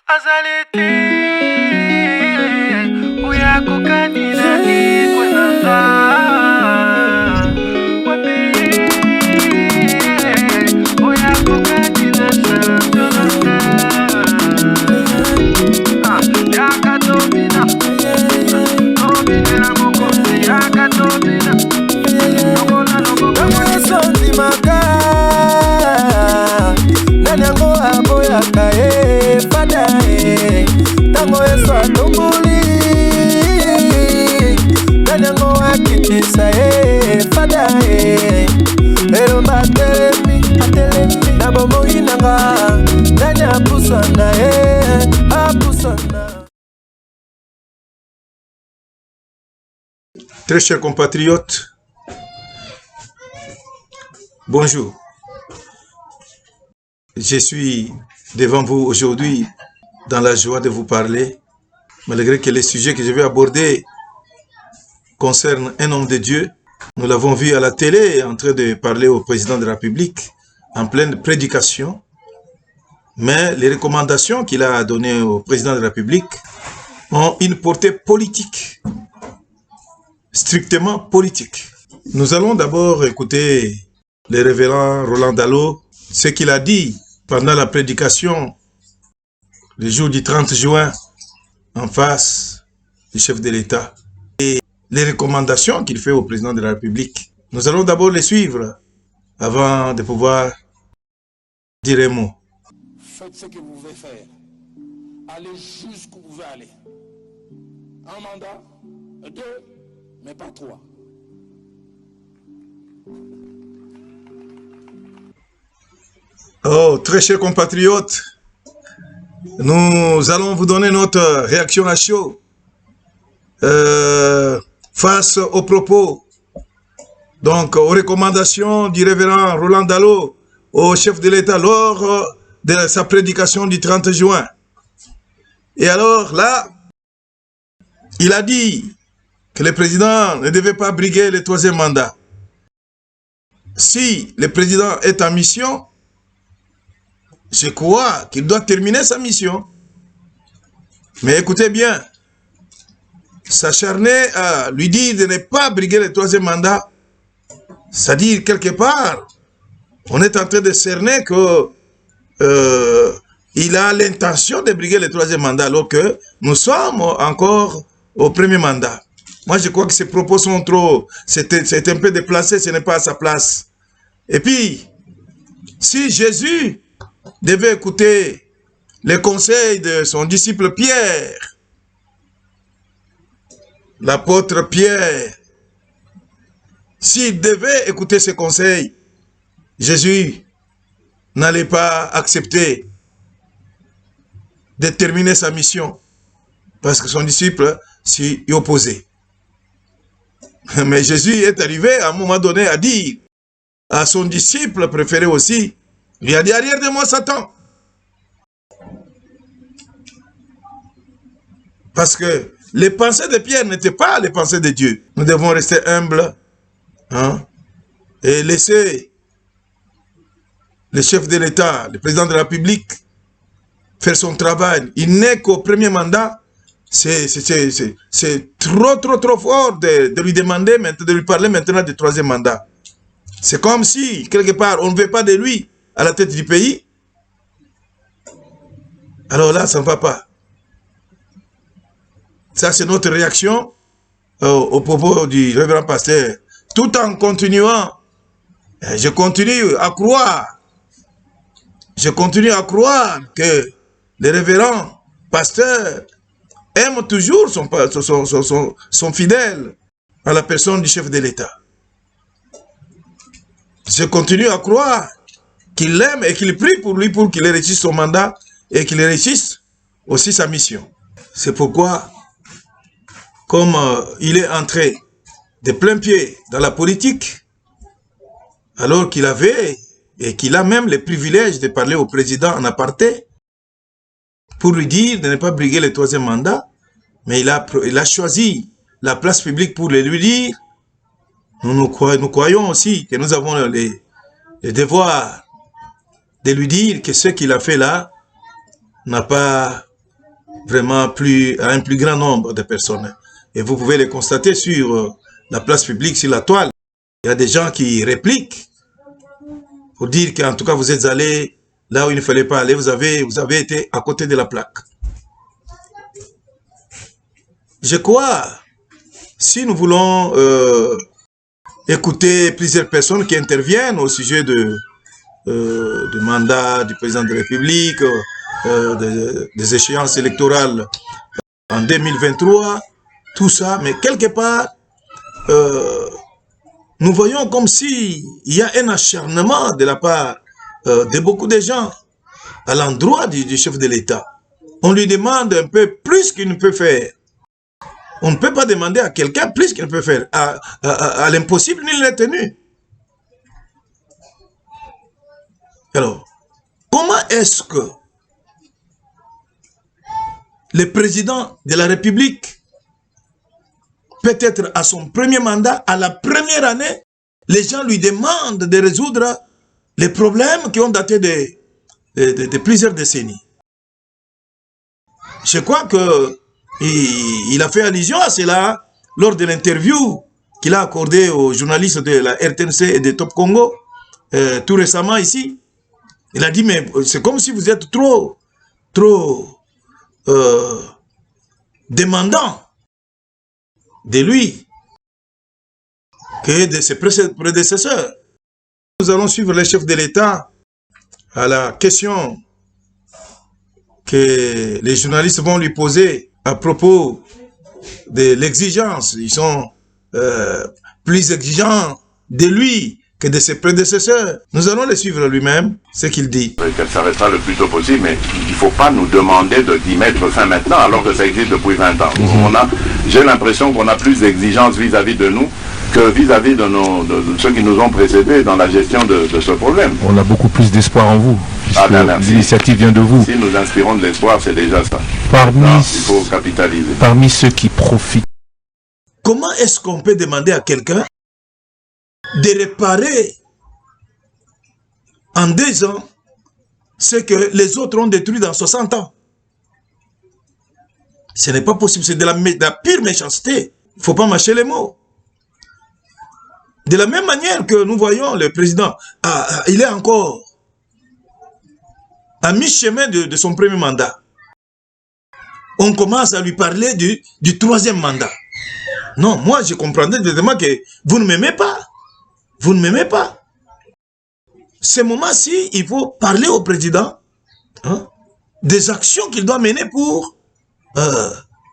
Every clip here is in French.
Azalete uyako kanina ni kwanza wapi uyako kanina sana yakatomina tomina mokosi yakatomina nokola nokola sonzi maka nanyango aboyaka fada tango eso atumbuli nanyango akitisa fada elomba atelemi na bomoi nanga nanya apusana apusana. Très chers compatriotes, bonjour. Je suis devant vous aujourd'hui dans la joie de vous parler, malgré que les sujets que je vais aborder concernent un homme de Dieu. Nous l'avons vu à la télé en train de parler au président de la République en pleine prédication, mais les recommandations qu'il a données au président de la République ont une portée politique, strictement politique. Nous allons d'abord écouter le révérend Roland Dallot, ce qu'il a dit pendant la prédication le jour du 30 juin en face du chef de l'État et les recommandations qu'il fait au président de la République. Nous allons d'abord les suivre avant de pouvoir dire un mot. Faites ce que vous pouvez faire. Allez jusqu'où vous pouvez aller. Un mandat, deux, mais pas trois. Oh, très chers compatriotes, nous allons vous donner notre réaction à chaud face aux propos, donc aux recommandations du révérend Roland Dallot au chef de l'État lors de sa prédication du 30 juin. Et alors là, il a dit que le président ne devait pas briguer le troisième mandat. Si le président est en mission, je crois qu'il doit terminer sa mission. Mais écoutez bien, s'acharner à lui dire de ne pas briguer le troisième mandat, c'est-à-dire quelque part, on est en train de cerner que il a l'intention de briguer le troisième mandat alors que nous sommes encore au premier mandat. Moi, je crois que ces propos sont trop... C'est un peu déplacé, ce n'est pas à sa place. Et puis, si Jésus devait écouter les conseils de son disciple Pierre, l'apôtre Pierre, s'il devait écouter ses conseils, Jésus n'allait pas accepter de terminer sa mission parce que son disciple s'y opposait. Mais Jésus est arrivé à un moment donné à dire à son disciple préféré aussi, il a dit, arrière de moi Satan. Parce que les pensées de Pierre n'étaient pas les pensées de Dieu. Nous devons rester humbles et laisser le chef de l'État, le président de la République, faire son travail. Il n'est qu'au premier mandat. C'est trop fort de lui demander, de lui parler maintenant du troisième mandat. C'est comme si, quelque part, on ne veut pas de lui à la tête du pays. Alors là, ça ne va pas. Ça, c'est notre réaction au propos du révérend pasteur. Tout en continuant, je continue à croire. Je continue à croire que le révérend pasteur aime toujours son fidèle à la personne du chef de l'État. Je continue à croire qu'il l'aime et qu'il prie pour lui pour qu'il réussisse son mandat et qu'il réussisse aussi sa mission. C'est pourquoi, comme il est entré de plein pied dans la politique, alors qu'il avait et qu'il a même le privilège de parler au président en aparté, pour lui dire de ne pas briguer le troisième mandat, mais il a choisi la place publique pour le lui dire. Nous croyons aussi que nous avons le devoir de lui dire que ce qu'il a fait là n'a pas vraiment à un plus grand nombre de personnes. Et vous pouvez les constater sur la place publique, sur la toile. Il y a des gens qui répliquent pour dire qu'en tout cas vous êtes allés là où il ne fallait pas aller, vous avez été à côté de la plaque. Je crois, si nous voulons écouter plusieurs personnes qui interviennent au sujet du mandat du président de la République, des échéances électorales en 2023, tout ça, mais quelque part, nous voyons comme s'il y a un acharnement de la part de beaucoup de gens à l'endroit du chef de l'État. On lui demande un peu plus qu'il ne peut faire. On ne peut pas demander à quelqu'un plus qu'il ne peut faire. À l'impossible, nul n'est tenu. Alors, comment est-ce que le président de la République, peut-être à son premier mandat, à la première année, les gens lui demandent de résoudre les problèmes qui ont daté de plusieurs décennies? Je crois que il a fait allusion à cela lors de l'interview qu'il a accordée aux journalistes de la RTNC et de Top Congo tout récemment ici. Il a dit, mais c'est comme si vous êtes trop demandant de lui que de ses prédécesseurs. Nous allons suivre les chefs de l'État à la question que les journalistes vont lui poser à propos de l'exigence. Ils sont plus exigeants de lui que de ses prédécesseurs. Nous allons le suivre lui-même, ce qu'il dit. Qu'elle s'arrêtera le plus tôt possible, mais il ne faut pas nous demander d'y mettre fin maintenant, alors que ça existe depuis 20 ans. J'ai l'impression qu'on a plus d'exigences vis-à-vis de nous que vis-à-vis de ceux qui nous ont précédés dans la gestion de ce problème. On a beaucoup plus d'espoir en vous, puisque l'initiative vient de vous. Si nous inspirons de l'espoir, c'est déjà ça. Il faut capitaliser. Parmi ceux qui profitent. Comment est-ce qu'on peut demander à quelqu'un de réparer en 2 ans ce que les autres ont détruit dans 60 ans? Ce n'est pas possible, c'est de la pure méchanceté. Il ne faut pas mâcher les mots. De la même manière que nous voyons le président, il est encore à mi-chemin de son premier mandat. On commence à lui parler du 3e mandat. Non, moi je comprendrais directement que vous ne m'aimez pas. Vous ne m'aimez pas. Ce moment-ci, il faut parler au président des actions qu'il doit mener pour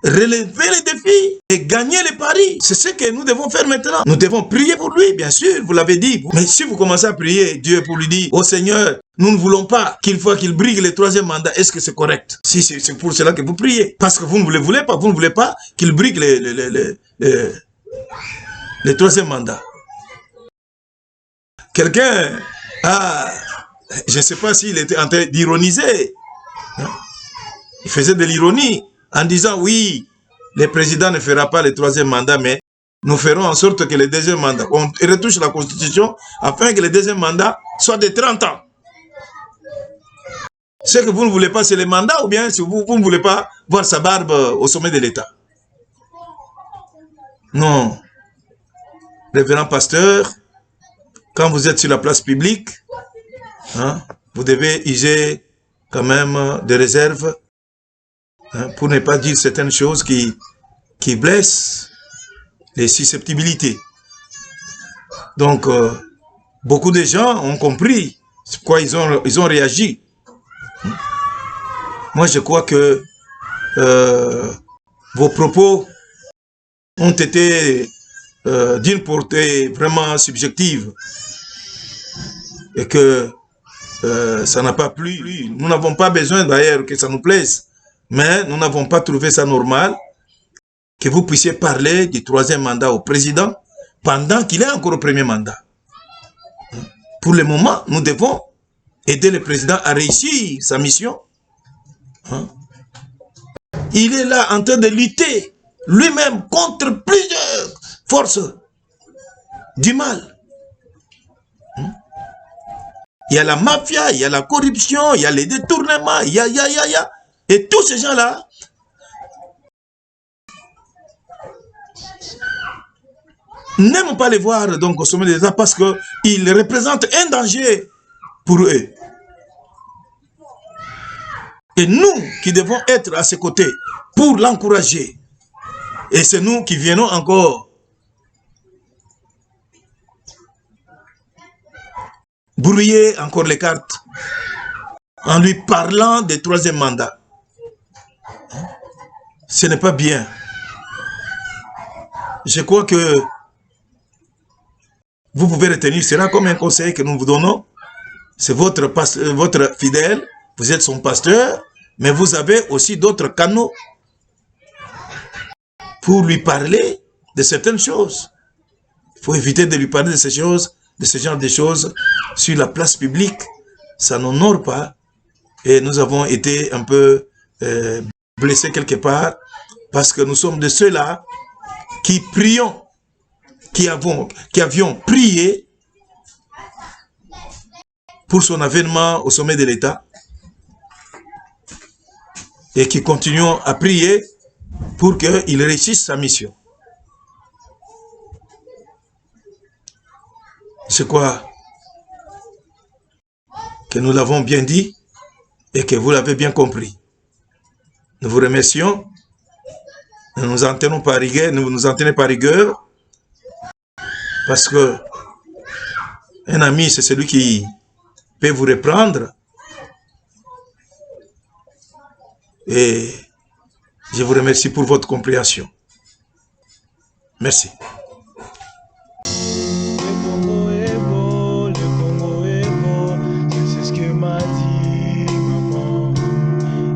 relever les défis et gagner les paris. C'est ce que nous devons faire maintenant. Nous devons prier pour lui, bien sûr, vous l'avez dit. Mais si vous commencez à prier Dieu pour lui dire, oh Seigneur, nous ne voulons pas qu'il brigue le 3e mandat, est-ce que c'est correct? Si c'est pour cela que vous priez. Parce que vous ne le voulez pas, vous ne voulez pas qu'il brigue le 3e mandat. Quelqu'un je ne sais pas s'il était en train d'ironiser. Il faisait de l'ironie en disant, oui, le président ne fera pas le 3e mandat, mais nous ferons en sorte que le 2e mandat, on retouche la Constitution afin que le 2e mandat soit de 30 ans. Ce que vous ne voulez pas, c'est le mandat, ou bien si vous ne voulez pas voir sa barbe au sommet de l'État. Non. Révérend pasteur, quand vous êtes sur la place publique, vous devez user quand même des réserves pour ne pas dire certaines choses qui blessent les susceptibilités. Donc, beaucoup de gens ont compris pourquoi ils ont réagi. Moi, je crois que vos propos ont été d'une portée vraiment subjective et que ça n'a pas plu. Nous n'avons pas besoin d'ailleurs que ça nous plaise, mais nous n'avons pas trouvé ça normal que vous puissiez parler du 3e mandat au président pendant qu'il est encore au premier mandat. Pour le moment, nous devons aider le président à réussir sa mission. Il est là en train de lutter lui-même contre plusieurs forces du mal. Il y a la mafia, il y a la corruption, il y a les détournements, il y a. Et tous ces gens-là n'aiment pas les voir donc au sommet de l'État parce qu'ils représentent un danger pour eux. Et nous qui devons être à ses côtés pour l'encourager. Et c'est nous qui venons encore brouiller encore les cartes en lui parlant des troisième mandat. Ce n'est pas bien. Je crois que vous pouvez retenir, ce sera comme un conseil que nous vous donnons. C'est votre fidèle, vous êtes son pasteur, mais vous avez aussi d'autres canaux pour lui parler de certaines choses. Il faut éviter de lui parler de ces choses, de ce genre de choses sur la place publique. Ça n'honore pas. Et nous avons été un peu blessés quelque part parce que nous sommes de ceux-là qui prions, qui avions prié pour son avènement au sommet de l'État et qui continuons à prier pour qu'il réussisse sa mission. C'est quoi que nous l'avons bien dit et que vous l'avez bien compris. Nous vous remercions. Nous nous en tenons par rigueur, parce que un ami, c'est celui qui peut vous reprendre. Et je vous remercie pour votre compréhension. Merci. Le Congo est beau, c'est ce que m'a dit maman.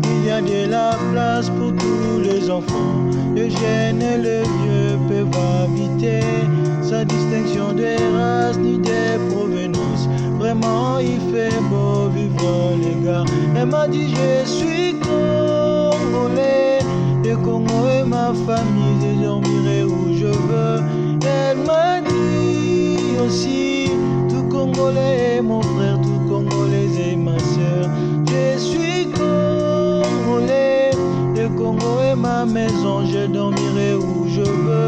Il y a de la place pour tous les enfants. Le jeune et le vieux peuvent habiter, sans distinction des races ni des provenances. Vraiment, il fait beau vivre, les gars. Elle m'a dit, je suis congolais. Le Congo est ma famille, je dormirai où je veux. Elle m'a dit aussi, tout Congolais est mon frère, tout Congolais est ma soeur. Je suis congolais. Le Congo est ma maison, je dormirai où je veux.